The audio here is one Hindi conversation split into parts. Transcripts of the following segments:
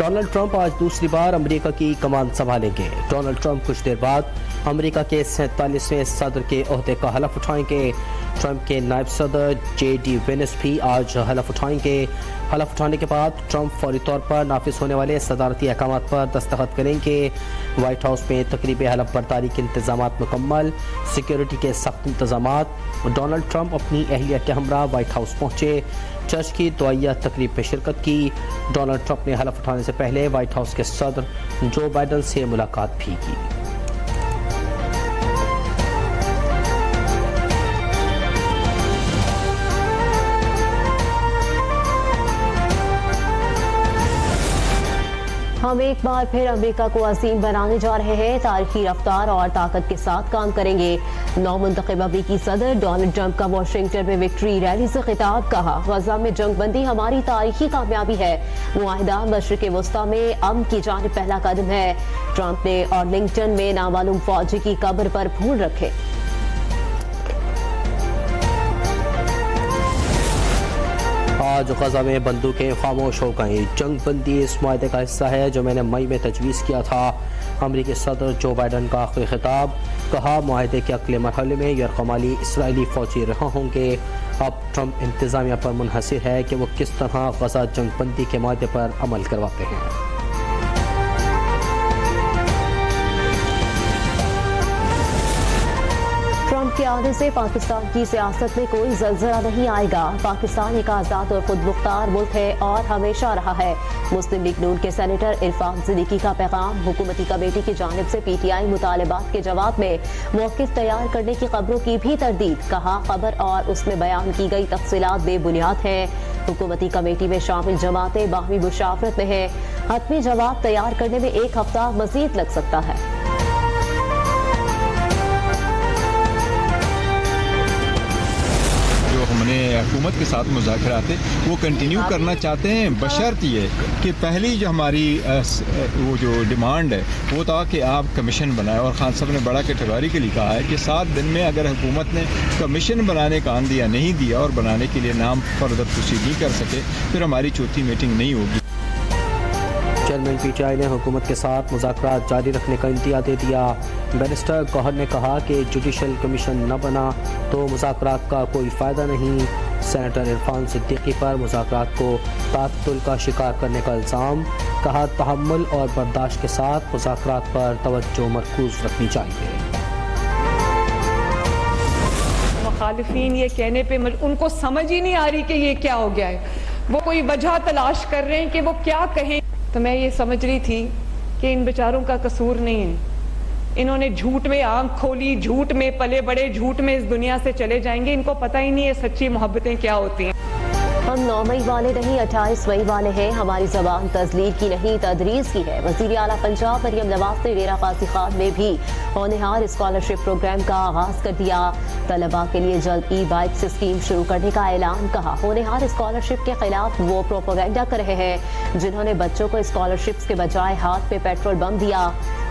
डोनाल्ड ट्रंप आज दूसरी बार अमेरिका की कमान संभालेंगे। डोनाल्ड ट्रंप कुछ देर बाद अमेरिका के 47वें सदर के ओहदे का हलफ उठाएंगे। ट्रंप के नायब सदर JD Vance भी आज हलफ उठाएंगे। हलफ उठाने के बाद ट्रंप फौरी तौर पर नाफिज होने वाले सदारती अहकाम पर दस्तखत करेंगे। व्हाइट हाउस में तकरीब हलफ बर्दारी के इंतजाम मुकम्मल, सिक्योरिटी के सख्त इंतजाम। डोनाल्ड ट्रंप अपनी अहलिया के हमरा व्हाइट हाउस पहुंचे, चर्च की दुआया तकरीब में शिरकत की। डोनाल्ड ट्रंप ने हलफ उठाने से पहले व्हाइट हाउस के सदर जो बाइडन से मुलाकात भी की। हम एक बार फिर अमेरिका को अजीम बनाने जा रहे हैं, तारीखी रफ्तार और ताकत के साथ काम करेंगे। नौ मुंतखब अमेरिकी सदर डोनाल्ड ट्रंप का वाशिंगटन में विक्ट्री रैली से खिताब। कहा, गजा में जंगबंदी हमारी तारीखी कामयाबी है। मुआहिदा मशरिक़ वस्ता में अमन की जानिब पहला कदम है। ट्रंप ने आर्लिंगटन में नामालूम फौजी की कब्र पर फूल रखे। आज गजा में बंदूकें खामोश हो गई। जंगबंदी इस मुआहदे का हिस्सा है जो मैंने मई में तजवीज़ किया था। अमेरिकी सदर जो बाइडन का आखिरी खिताब। कहा, मुआहदे के अगले मरहले में यरगमाली इसराइली फौजी रहा होंगे। अब ट्रंप इंतजामिया पर मुनहसिर है कि वो किस तरह गजा जंगबंदी के मुआहदे पर अमल करवाते हैं। ट्रंप के आने से पाकिस्तान की सियासत में कोई ज़लज़ला नहीं आएगा। पाकिस्तान एक आज़ाद और खुद मुख्तार मुल्क है और हमेशा रहा है। मुस्लिम लीग नून के सेनेटर इरफान सिद्दीकी का पैगाम। हुकूमती कमेटी की जानिब से PTI मुतालबात के जवाब में मौक़िफ़ तैयार करने की खबरों की भी तरदीद। कहा, खबर और उसमें बयान की गई तफसीलात बेबुनियाद हैं। हुकूमती कमेटी में शामिल जमातें बाहमी मुशावरत में हैं। हतमी जवाब तैयार करने में एक हफ्ता मजीद लग सकता है। हमने हुकूमत के साथ मुज़ाकरात वो कंटिन्यू करना चाहते हैं, बशर्त ये कि पहली जो हमारी वो जो डिमांड है वो था कि आप कमीशन बनाए। और खान साहब ने बड़ा कैटेगोरिकली कहा है कि 7 दिन में अगर हुकूमत ने कमीशन बनाने का आन दिया नहीं दिया और बनाने के लिए नाम फर्दर प्रोसीड नहीं कर सके, फिर हमारी चौथी मीटिंग नहीं होगी। चेयरमैन PTI ने हुकूमत के साथ मुज़ाकरात जारी रखने का इंतज़ार दे दिया। बैरिस्टर गौहर ने कहा कि जुडिशल कमीशन न बना तो मुज़ाकरात का कोई फ़ायदा नहीं। सेनेटर इरफान सिद्दीकी पर मुज़ाकरात को तातुल का शिकार करने का इल्ज़ाम। कहा, तहम्मुल और बर्दाश्त के साथ मुज़ाकरात पर तवज्जो मरकूज़ रखनी चाहिए। मुखालिफिन ये कहने पे उनको समझ ही नहीं आ रही कि ये क्या हो गया है। वो कोई वजह तलाश कर रहे हैं कि वो क्या कहें। तो मैं ये समझ रही थी कि इन बेचारों का कसूर नहीं है। इन्होंने झूठ में आंख खोली, झूठ में पले बड़े, झूठ में इस दुनिया से चले जाएंगे। इनको पता ही नहीं है सच्ची मोहब्बतें क्या होती हैं। हम 9 मई वाले नहीं 28 मई वाले हैं। हमारी जबान तजलील की नहीं तदरीस की है। वज़ीर आला पंजाब मरियम नवाज ने डेरा गाजी खान में भी होनहार स्कॉलरशिप प्रोग्राम का आगाज कर दिया। तलबा के लिए जल्द ई-बाइक स्कीम शुरू करने का ऐलान। कहा, होनहार स्कॉलरशिप के खिलाफ वो प्रोपेगेंडा कर रहे हैं जिन्होंने बच्चों को स्कॉलरशिप्स के बजाय हाथ पे पेट्रोल बम दिया।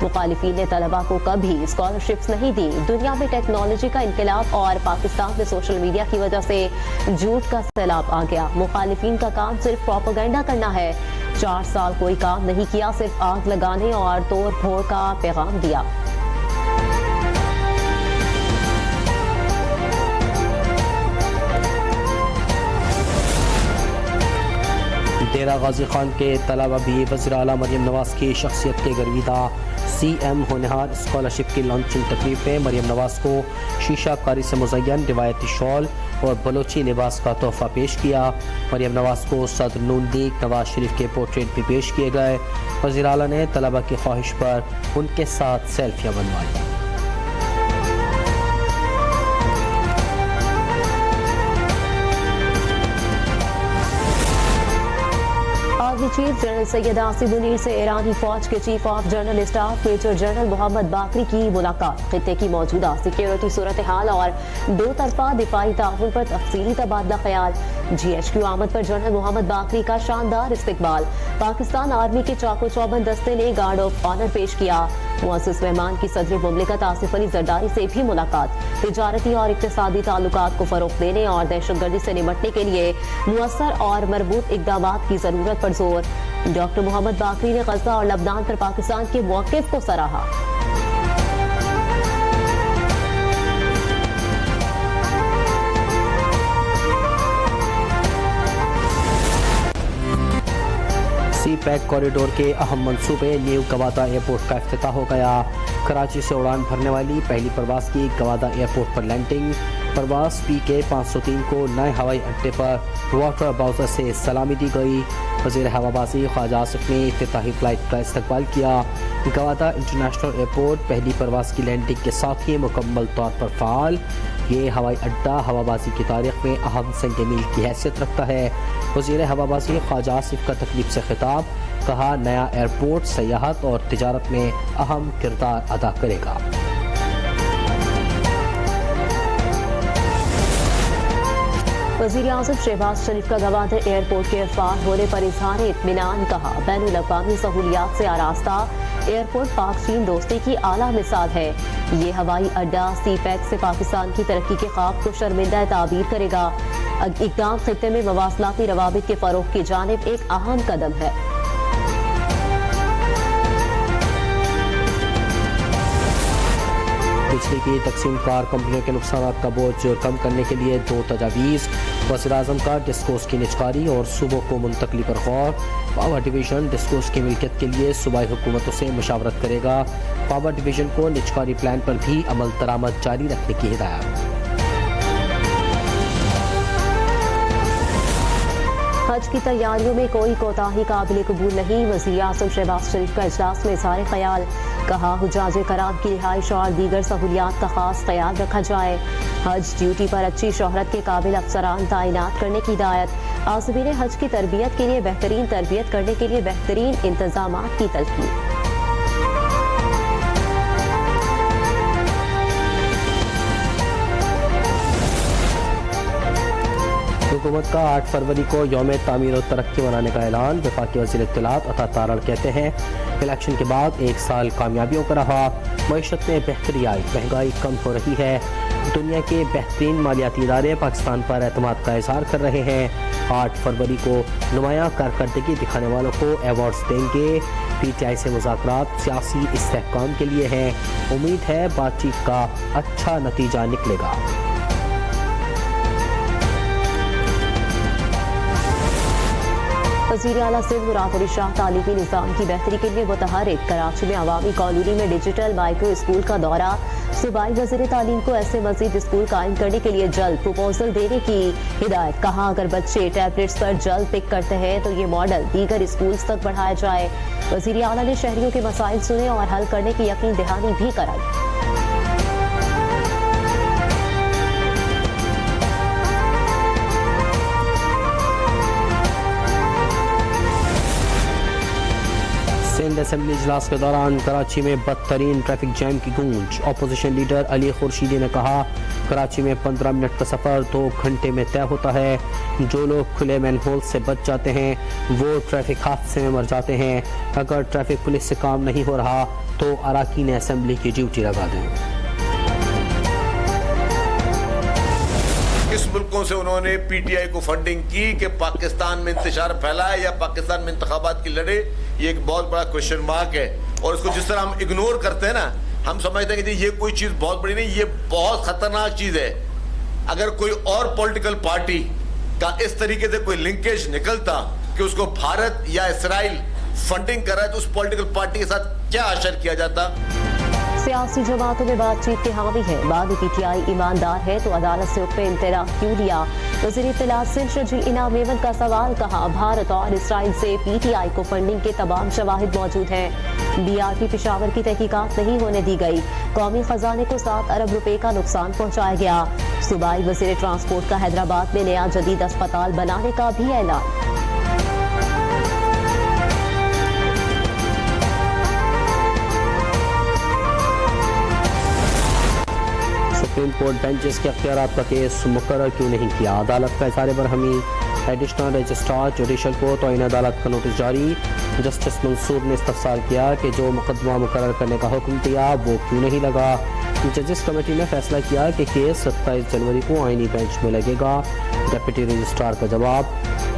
मुखालिफिन ने तलबा को कभी स्कॉलरशिप्स नहीं दी। दुनिया में टेक्नोलॉजी का इनकलाब और पाकिस्तान में सोशल मीडिया की वजह से झूठ का सैलाब आ गया। मुखालिफिन का काम सिर्फ प्रोपेगेंडा करना है। 4 साल कोई काम नहीं किया, सिर्फ आग लगाने और तोड़ फोड़ का पैगाम दिया। डेरा गाजी खान के तलबा भी वज़ीर आला मरियम नवाज की शख्सियत के गर्विदा। CM होनहार स्कॉलरशिप की लॉन्चिंग तकरीब में मरियम नवाज को शीशा कारी से मुज़य्यन रिवायती शॉल और बलोची लिबास का तोहफा पेश किया। मरियम नवाज को सदर नून लीग नवाज शरीफ के पोर्ट्रेट भी पेश किए गए। वज़ीर आला ने तलबा की ख्वाहिश पर उनके साथ सेल्फियाँ बनवाई। चीफ जनरल सैयद आसिम मुनीर से ईरानी फौज के chief of general staff major general Mohammad Bagheri की मुलाकात। खित्ते की मौजूदा सिक्योरिटी सूरत हाल और 2 तरफा दिफाई ताउन पर तफसीली तबादला ख्याल। GHQ आमद पर जनरल मोहम्मद बाकरी का शानदार इस्तकबाल। पाकिस्तान आर्मी के चाको चौबंद दस्ते ने गार्ड ऑफ ऑनर पेश किया। मुअज़्ज़िज़ मेहमान की सदर मुमलिकत आसिफ अली जरदारी से भी मुलाकात। तिजारती और इक़्तिसादी ताल्लुकात को फरोग़ देने और दहशतगर्दी से निपटने के लिए मुअस्सर और मरबूत इक़दामात की जरूरत पर जोर। डॉक्टर मोहम्मद बाकरी ने गजा और लबनान पर पाकिस्तान के मौक़िफ़ को सराहा। सी पैक कॉरिडोर के अहम मंसूबे न्यू गवादा एयरपोर्ट का इफ्तिताह हो गया। कराची से उड़ान भरने वाली पहली परवाज़ की गवादा एयरपोर्ट पर लैंडिंग। परवाज़ PK 503 को नए हवाई अड्डे पर वाटर बाउजर से सलामी दी गई। वज़ीर हवाबाजी ख्वाजा आसिफ ने इफ्तिताही फ़्लाइट का इस्तकबाल किया। गवादा इंटरनेशनल एयरपोर्ट पहली परवाज़ की लैंडिंग के साथ ही मुकम्मल तौर पर फ़ाल। ये हवाई अड्डा हवाबाजी की तारीख में अहम संग मील की हैसियत रखता है। वज़ीर हवाबाजी ख्वाजा आसिफ का तकलीफ से खिताब, कहा नया एयरपोर्ट सयाहत और तिजारत में अहम किरदार अदा करेगा। वज़ीर आज़म शहबाज शरीफ का गवादर एयरपोर्ट के फ़ाल होने पर इज़हार इत्मीनान, कहा बैनुल अक़वामी सहूलियात से आरास्ता एयरपोर्ट पाक चीन दोस्ती की आला मिसाल है। ये हवाई अड्डा सी पैक से पाकिस्तान की तरक्की के ख्वाब को शर्मिंदा ताबीर करेगा। इक़दाम खित्ते में मवासलाती रवाबित के फ़रोग़ की जानिब एक अहम कदम है। बिजली की तकसीम कार कंपनियों के नुकसान का बोझ कम करने के लिए 2 तजावीज़। वज़ीर-ए-आज़म का डिस्कोस की निजकारी और सूबों को मुंतकली पर गौर। पावर डिवीज़न डिस्कोस की मिल्कियत के लिए सूबाई हुकूमतों से मशावरत करेगा। पावर डिवीज़न को निजकारी प्लान पर भी अमल दरामद जारी रखने की हिदायत। हज की तैयारियों में कोई कोताही काबिल कबूल नहीं। वज़ीर आज़म शहबाज शरीफ का इजलास में इज़हार ख़याल, कहा हुज्जाज कराम की रिहाइश और दीगर सहूलियात का खास ख्याल रखा जाए। हज ड्यूटी पर अच्छी शोहरत के काबिल अफसरान तैनात करने की हिदायत। आज़मीन हज की तरबियत के लिए बेहतरीन तरबियत करने के लिए बेहतरीन इंतजामात की तलकीन। हुकूमत का 8 फरवरी को यौम तामीर और तरक्की मनाने का ऐलान। वफाकी वज़ीर इत्तलात अता तारड़ कहते हैं इलेक्शन के बाद 1 साल कामयाबियों का रहा। मईशत में बेहतरी आई, महंगाई कम हो रही है। दुनिया के बेहतरीन मालियाती इदारे पाकिस्तान पर एतमाद का इजहार कर रहे हैं। 8 फरवरी को नुमायां कारकर्दगी दिखाने वालों को अवार्ड्स देंगे। PTI से मुज़ाकरात सियासी इस्तेहकाम के लिए हैं। उम्मीद है बातचीत का अच्छा नतीजा निकलेगा। वज़ीर आला सिंध मुराद अली शाह तालीमी निज़ाम की बेहतरी के लिए मुतहरिक। कराची में अवामी कॉलोनी में डिजिटल माइक्रो स्कूल का दौरा। सूबाई वज़ीर तालीम को ऐसे मज़ीद स्कूल कायम करने के लिए जल्द प्रपोजल देने की हिदायत। कहा अगर बच्चे टैबलेट्स पर जल्द पिक करते हैं तो ये मॉडल दीगर स्कूल्स तक बढ़ाया जाए। वज़ीर आला ने शहरियों के मसाइल सुने और हल करने की यकीन दहानी भी कराई। सिंध असेंबली इजलास के दौरान कराची में बदतरीन ट्रैफिक जैम की गूंज। अपोजिशन लीडर अली खुर्शीदी ने कहा कराची में 15 मिनट का सफ़र 2 घंटे में तय होता है। जो लोग खुले मैनहोल से बच जाते हैं वो ट्रैफिक हादसे में मर जाते हैं। अगर ट्रैफिक पुलिस से काम नहीं हो रहा तो अरकान असेंबली की ड्यूटी लगा दें। किस मुल्कों से उन्होंने PTI को फंडिंग की कि पाकिस्तान में इंतशार फैलाए या पाकिस्तान में इंतखाबात की लड़े, ये एक बहुत बड़ा क्वेश्चन मार्क है। और इसको जिस तरह हम इग्नोर करते हैं ना, हम समझते हैं कि ये कोई चीज बहुत बड़ी नहीं, ये बहुत खतरनाक चीज है। अगर कोई और पॉलिटिकल पार्टी का इस तरीके से कोई लिंकेज निकलता कि उसको भारत या इसराइल फंडिंग कर रहा है तो उस पॉलिटिकल पार्टी के साथ क्या असर किया जाता। सियासी जमातों में बातचीत के हामी है। बाद PTI ईमानदार है तो अदालत से उस पर इम्तनाअ क्यों लिया। वज़ीर इत्तलात सिंध शजील इनाम मेमन का सवाल, कहा भारत और इसराइल से PTI को फंडिंग के तमाम शवाहिद मौजूद हैं। DRP पेशावर की तहकीकात नहीं होने दी गई। कौमी खजाने को 7 अरब रुपए का नुकसान पहुँचाया गया। सूबाई वज़ीर ट्रांसपोर्ट का हैदराबाद में नया जदीद अस्पताल बनाने का भी ऐलान। सुप्रीम कोर्ट बेंचेस के अख्तियारात का केस मुकर्रर क्यों नहीं किया। अदालत का इज़हार बरहमी। एडिशनल रजिस्ट्रार जुडिशल को तौहीन अदालत का नोटिस जारी। जस्टिस मंसूर ने इस्तफसार किया कि जो मुकदमा मुकर्रर करने का हुक्म दिया वो क्यों नहीं लगा। जजेस कमेटी ने फैसला किया कि केस 27 जनवरी को आईनी बेंच में लगेगा। डिप्टी रजिस्ट्रार का जवाब,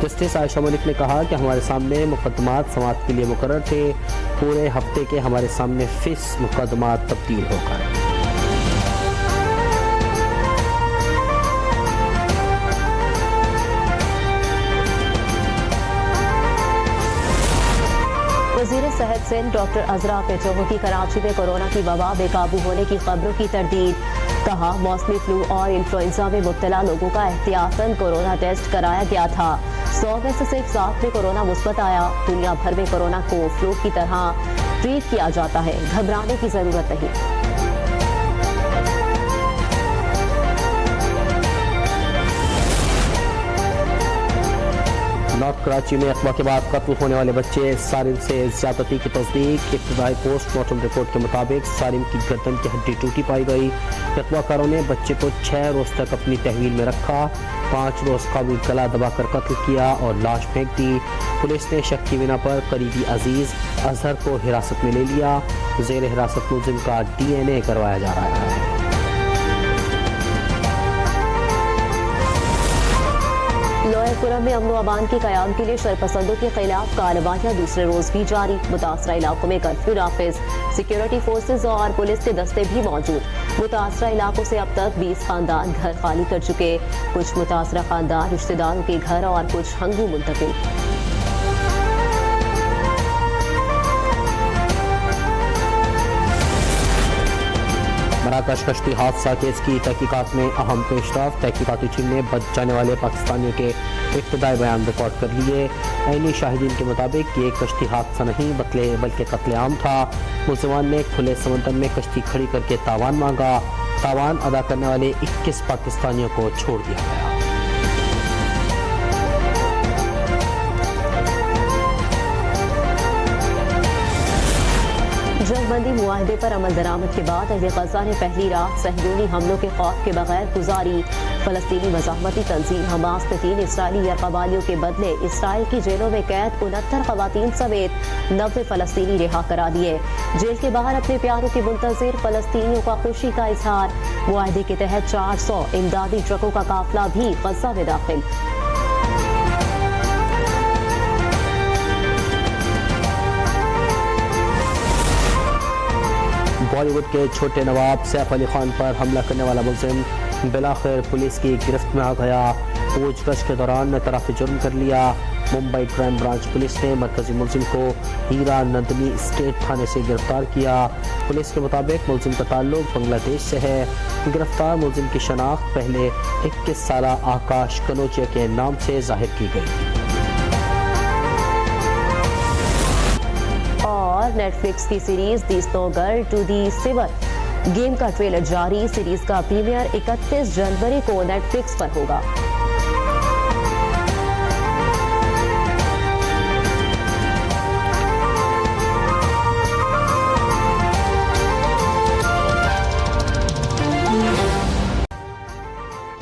जस्टिस आयशा मलिक ने कहा कि हमारे सामने मुकदमात समाअत के लिए मुकर्रर थे, पूरे हफ्ते के हमारे सामने फिस मुकदमात तब्दील होकर। वज़ीर सेहत सिंध डॉक्टर अजरा पेचोहो की कराची में कोरोना की वबा बेकाबू होने की खबरों की तरदीद। कहा, मौसमी फ्लू और इन्फ्लुएंजा में मुब्तला लोगों का एहतियातन कोरोना टेस्ट कराया गया था। 100 में से सिर्फ 7 में कोरोना मुस्बत आया। दुनिया भर में कोरोना को फ्लू की तरह ट्रीट किया जाता है, घबराने की जरूरत नहीं। नॉर्थ कराची में अगवा के बाद कत्ल होने वाले बच्चे सारिम से ज्यादती की तस्दीक। इब्तदाई पोस्टमार्टम रिपोर्ट के मुताबिक सारिम की गर्दन की हड्डी टूटी पाई गई। अगवाकारों ने बच्चे को 6 रोज तक अपनी तहवील में रखा, 5 रोज काबू गला दबाकर कत्ल किया और लाश फेंक दी। पुलिस ने शक की बिना पर करीबी अजीज अजहर को हिरासत में ले लिया। जेर हिरासत मुलजिम का DNA करवाया जा रहा है। लोहरपुरा में अमन अमान के कयाम के लिए शरपसंदों के खिलाफ कार्रवाइयां दूसरे रोज भी जारी। मुतासरा इलाकों में कर्फ्यू नाफिज, सिक्योरिटी फोर्सेज और पुलिस के दस्ते भी मौजूद। मुतासरा इलाकों से अब तक 20 खानदान घर खाली कर चुके। कुछ मुतासरा खानदान रिश्तेदारों के घर और कुछ हंगू मुंतकिल। मराकश कश्ती हादसा केस की तहकीकात में अहम पेशरफ। तहकीकाती टीम ने बच जाने वाले पाकिस्तानियों के इब्तदाई बयान रिकॉर्ड कर लिए। ऐनी शाहिदीन के मुताबिक ये कश्ती हादसा नहीं बल्कि कत्लेआम था। मुलजिमान ने खुले समंदर में कश्ती खड़ी करके तावान मांगा। तावान अदा करने वाले 21 पाकिस्तानियों को छोड़ दिया गया। जंगबंदी मुआहदे पर अमल दरामद के बाद अहले गजा ने पहली रात सहयूनी हमलों के खौफ के बगैर गुजारी। फलस्तीनी मज़ाहमती तंजीम हमास ने 3 इसराइली यरगबालियों के बदले इसराइल की जेलों में कैद 69 खवातीन समेत 90 फलस्तीनी रिहा करा दिए। जेल के बाहर अपने प्यारों के मुंतज़िर फलस्तीनियों का खुशी का इजहार। मुआहदे के तहत 400 इमदादी ट्रकों का काफिला भी गजा में दाखिल। बॉलीवुड के छोटे नवाब सैफ अली खान पर हमला करने वाला मुलजिम बिलाखिर पुलिस की गिरफ्त में आ गया। पूछताछ के दौरान एतराफ़ जुर्म कर लिया। मुंबई क्राइम ब्रांच पुलिस ने मरकजी मुलजिम को हीरा नंदनी स्टेट थाने से गिरफ्तार किया। पुलिस के मुताबिक मुलजिम का ताल्लुक बांग्लादेश से है। गिरफ्तार मुलजिम की शनाख्त पहले 21 साला आकाश कनोचिया के नाम से जाहिर की गई। नेटफ्लिक्स की series the snow girl two the सिवर गेम का ट्रेलर जारी। सीरीज का प्रीमियर 31 जनवरी को नेटफ्लिक्स पर होगा।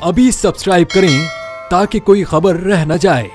अभी सब्सक्राइब करें ताकि कोई खबर रह न जाए।